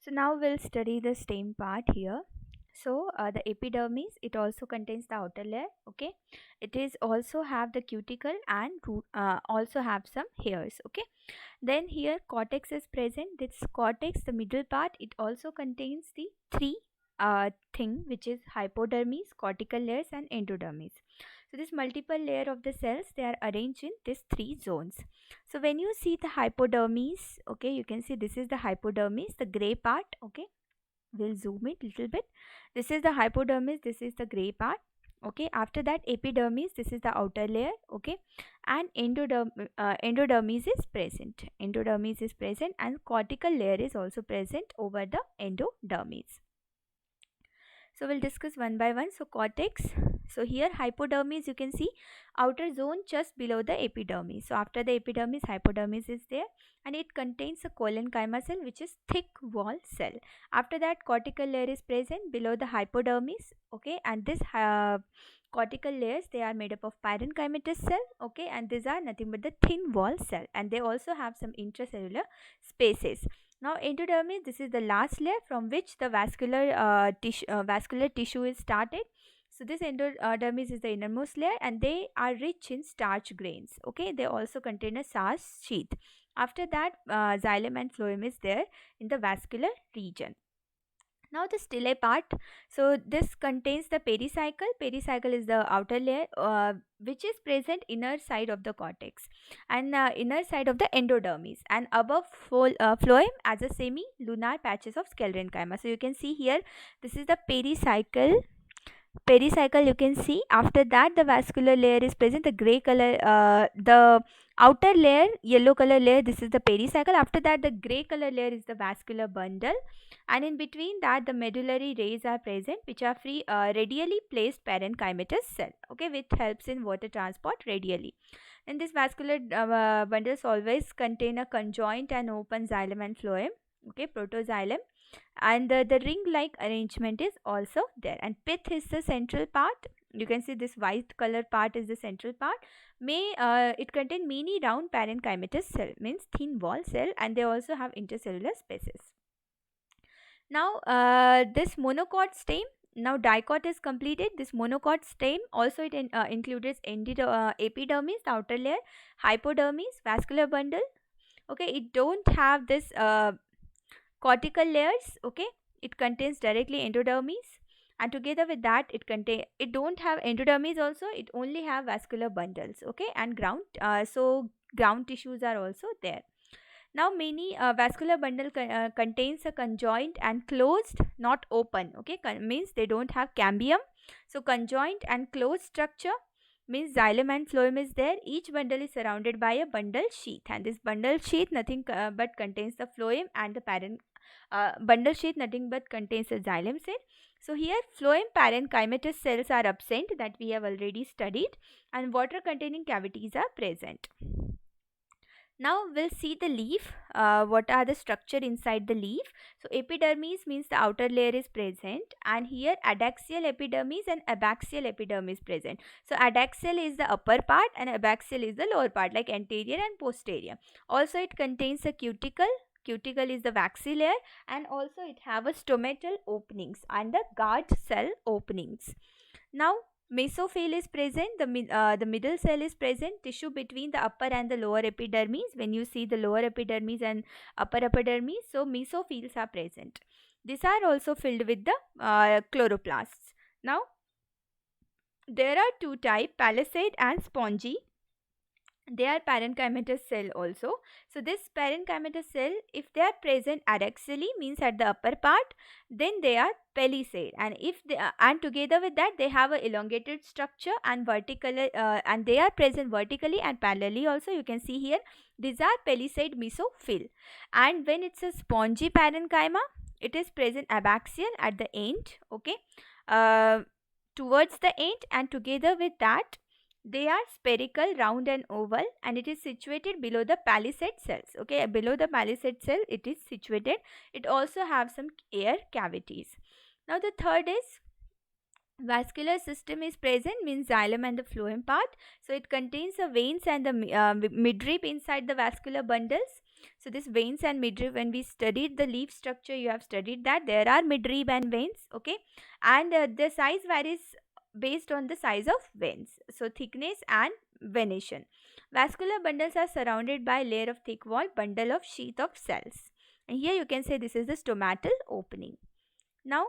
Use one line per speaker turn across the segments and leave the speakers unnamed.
So now we'll study the stem part here. So the epidermis, it also contains the outer layer. Okay, it is also have the cuticle and also have some hairs. Okay, then here cortex is present. This cortex, the middle part, it also contains the three thing, which is hypodermis, cortical layers, and endodermis. So this multiple layer of the cells, they are arranged in these three zones. So when you see the hypodermis, okay, you can see this is the hypodermis, the gray part. Okay, we'll zoom it little bit. This is the hypodermis, this is the gray part. Okay, after that epidermis, this is the outer layer. Okay, and endodermis is present. Endodermis is present, and cortical layer is also present over the endodermis. So we'll discuss one by one. So cortex. So here hypodermis, you can see outer zone just below the epidermis. So after the epidermis, hypodermis is there, and it contains a collenchyma cell, which is thick wall cell. After that, cortical layer is present below the hypodermis. Okay, and this cortical layers, they are made up of parenchymatous cell. Okay, and these are nothing but the thin wall cell, and they also have some intracellular spaces. Now endodermis, this is the last layer from which the vascular tissue is started. So this endodermis is the innermost layer, and they are rich in starch grains. Okay, they also contain a starch sheath. After that, xylem and phloem is there in the vascular region. Now the stele part. So this contains the pericycle. Pericycle is the outer layer, which is present inner side of the cortex and inner side of the endodermis, and above phloem as a semi-lunar patches of sclerenchyma. So you can see here, this is the pericycle. You can see. After that, the vascular layer is present, the gray color, the outer layer, yellow color layer, this is the pericycle. After that, the gray color layer is the vascular bundle, and in between that, the medullary rays are present, which are free radially placed parenchymatous cell. Okay, which helps in water transport radially. And this vascular bundles always contain a conjoint and open xylem and phloem. Okay, protoxylem, and the ring like arrangement is also there, and pith is the central part. You can see this white color part is the central part. It contain many round parenchymatous cell, means thin wall cell, and they also have intercellular spaces. Now this monocot stem. Now dicot is completed. This monocot stem also it includes epidermis, the outer layer, hypodermis, vascular bundle. Okay, it don't have this cortical layers. Okay, it contains directly endodermis, and together with that, it don't have endodermis also, it only have vascular bundles. Okay, and ground tissues are also there. Now many vascular bundle contains a conjoint and closed, not open. Okay, means they don't have cambium. So conjoint and closed structure means xylem and phloem is there. Each bundle is surrounded by a bundle sheath, and this bundle sheath nothing but contains the phloem, and the bundle sheath nothing but contains the xylem cell. So here phloem parenchymatous cells are absent, that we have already studied, and water containing cavities are present. Now we'll see the leaf. What are the structure inside the leaf? So epidermis means the outer layer is present, and here adaxial epidermis and abaxial epidermis present. So adaxial is the upper part and abaxial is the lower part, like anterior and posterior. Also it contains a cuticle. Cuticle is the waxy layer, and also it have a stomatal openings and the guard cell openings. Now mesophyll is present, the middle cell is present, tissue between the upper and the lower epidermis. When you see the lower epidermis and upper epidermis, so mesophylls are present. These are also filled with the chloroplasts. Now there are two types, palisade and spongy. They are parenchymatous cell also. So this parenchymatous cell, if they are present adaxially, means at the upper part, then they are palisade, and if they and together with that, they have a elongated structure and vertical, and they are present vertically and parallelly also. You can see here, these are palisade mesophyll. And when it's a spongy parenchyma, it is present abaxial at the end. Okay, towards the end, and together with that, they are spherical, round and oval, and it is situated below the palisade cells. Okay, below the palisade cell it is situated. It also have some air cavities. Now the third is vascular system is present, means xylem and the phloem part. So it contains the veins and the midrib inside the vascular bundles. So this veins and midrib, when we studied the leaf structure, you have studied that there are midrib and veins, okay, and the size varies based on the size of veins, so thickness and venation. Vascular bundles are surrounded by a layer of thick wall bundle of sheath of cells, and here you can say this is the stomatal opening. Now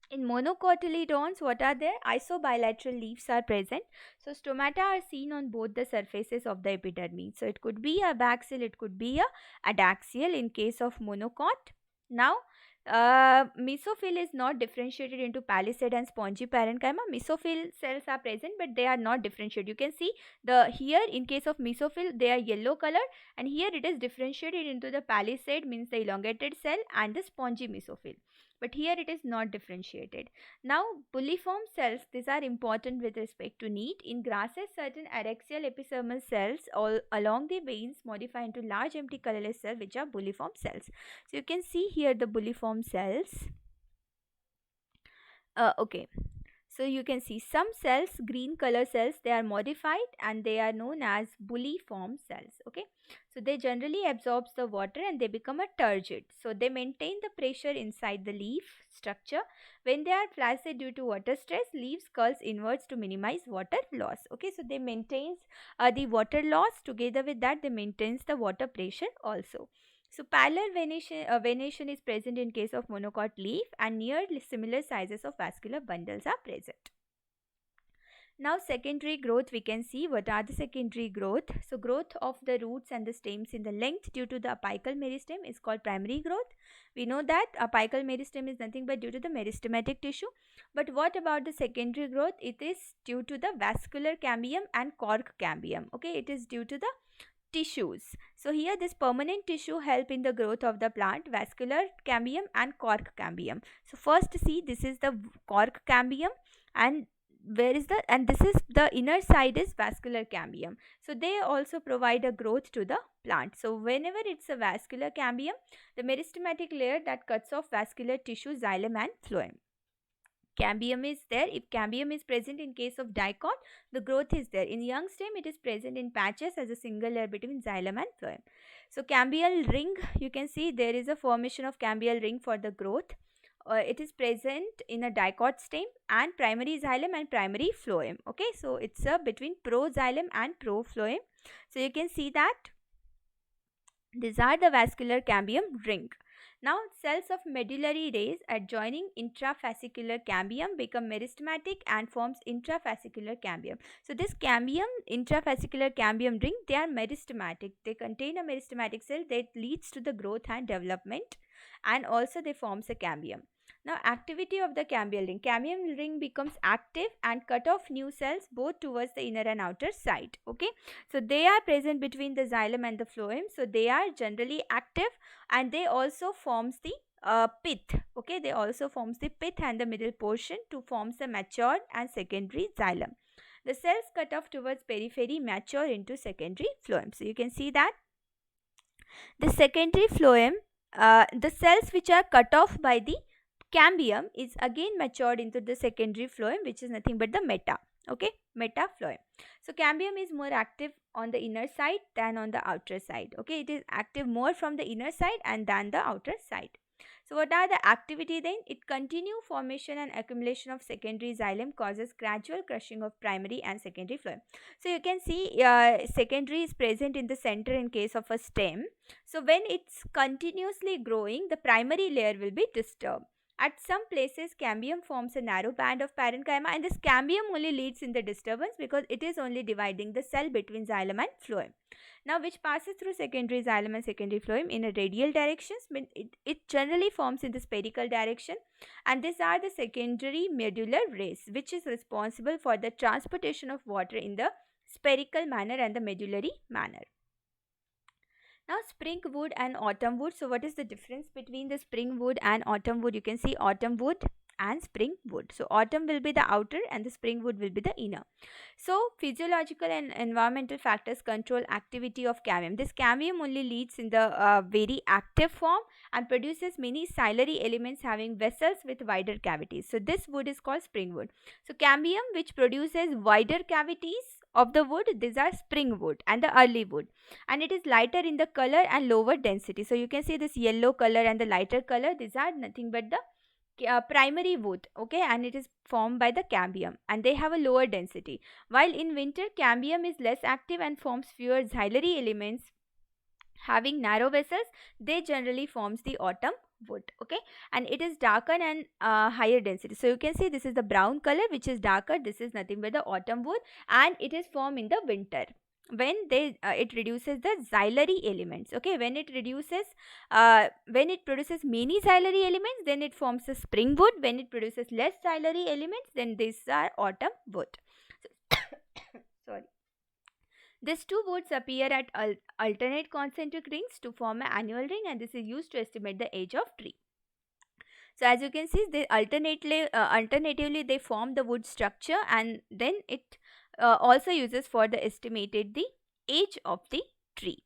in monocotyledons, what are there? Isobilateral leaves are present. So stomata are seen on both the surfaces of the epidermis. So it could be a abaxial, it could be a adaxial in case of monocot. Now mesophyll is not differentiated into palisade and spongy parenchyma. Mesophyll cells are present, but they are not differentiated. You can see the here in case of mesophyll they are yellow color, and here it is differentiated into the palisade, means the elongated cell, and the spongy mesophyll, but here it is not differentiated. Now bulliform cells, these are important with respect to need. In grasses, certain arexial epidermal cells all along the veins modify into large empty colorless cells, which are bulliform cells. So you can see here the bulliform cells. Okay, so you can see some cells, green color cells, they are modified and they are known as bulliform cells. Okay, so they generally absorbs the water and they become a turgid. So they maintain the pressure inside the leaf structure. When they are flaccid due to water stress, leaves curls inwards to minimize water loss. Okay, so they maintains the water loss. Together with that, they maintains the water pressure also. So parallel venation is present in case of monocot leaf, and nearly similar sizes of vascular bundles are present. Now secondary growth, we can see what are the secondary growth. So growth of the roots and the stems in the length due to the apical meristem is called primary growth. We know that apical meristem is nothing but due to the meristematic tissue. But what about the secondary growth? It is due to the vascular cambium and cork cambium. Okay, it is due to the tissues. So here this permanent tissue help in the growth of the plant, vascular cambium and cork cambium. So first see, this is the cork cambium, and where is the, and this is the inner side is vascular cambium. So they also provide a growth to the plant. So whenever it's a vascular cambium, the meristematic layer that cuts off vascular tissue, xylem and phloem. Cambium is there. If cambium is present in case of dicot, the growth is there. In young stem, it is present in patches as a single layer between xylem and phloem. So cambial ring, you can see there is a formation of cambial ring for the growth. It is present in a dicot stem and primary xylem and primary phloem. Okay, so it's between proxylem and prophloem. So you can see that these are the vascular cambium ring. Now cells of medullary rays adjoining intrafascicular cambium become meristematic and forms intrafascicular cambium. So this cambium, intrafascicular cambium ring, they are meristematic. They contain a meristematic cell that leads to the growth and development, and also they forms a cambium. Now activity of the cambial ring. Cambium ring becomes active and cut off new cells both towards the inner and outer side. Okay, so they are present between the xylem and the phloem. So they are generally active, and they also forms the pith. Okay, they also forms the pith and the middle portion to forms the mature and secondary xylem. The cells cut off towards periphery mature into secondary phloem. So you can see that the secondary phloem, the cells which are cut off by the cambium is again matured into the secondary phloem, which is nothing but the meta. Okay, metaploem. So cambium is more active on the inner side than on the outer side. Okay, it is active more from the inner side and than the outer side. So what are the activity then? It continue formation and accumulation of secondary xylem causes gradual crushing of primary and secondary phloem. So you can see secondary is present in the center in case of a stem. So when it's continuously growing, the primary layer will be disturbed. At some places, cambium forms a narrow band of parenchyma, and this cambium only leads in the disturbance because it is only dividing the cell between xylem and phloem. Now, which passes through secondary xylem and secondary phloem in a radial directions. It generally forms in the spherical direction, and these are the secondary medullary rays, which is responsible for the transportation of water in the spherical manner and the medullary manner. Now spring wood and autumn wood. So what is the difference between the spring wood and autumn wood? You can see autumn wood and spring wood. So autumn will be the outer and the spring wood will be the inner. So physiological and environmental factors control activity of cambium. This cambium only leads in the very active form and produces many ciliary elements having vessels with wider cavities. So this wood is called spring wood. So cambium which produces wider cavities of the wood, these are spring wood and the early wood, and it is lighter in the color and lower density. So you can see this yellow color and the lighter color, these are nothing but the primary wood, okay, and it is formed by the cambium, and they have a lower density. While in winter, cambium is less active and forms fewer xylary elements. Having narrow vessels, they generally forms the autumn wood, okay, and it is darker and higher density. So you can see this is the brown color which is darker, this is nothing but the autumn wood, and it is formed in the winter when they it reduces the xylary elements, okay. When it produces many xylary elements, then it forms a spring wood. When it produces less xylary elements, then these are autumn wood. Sorry. These two woods appear at alternate concentric rings to form an annual ring, and this is used to estimate the age of tree. So as you can see, they alternatively they form the wood structure, and then it also uses for the estimated the age of the tree.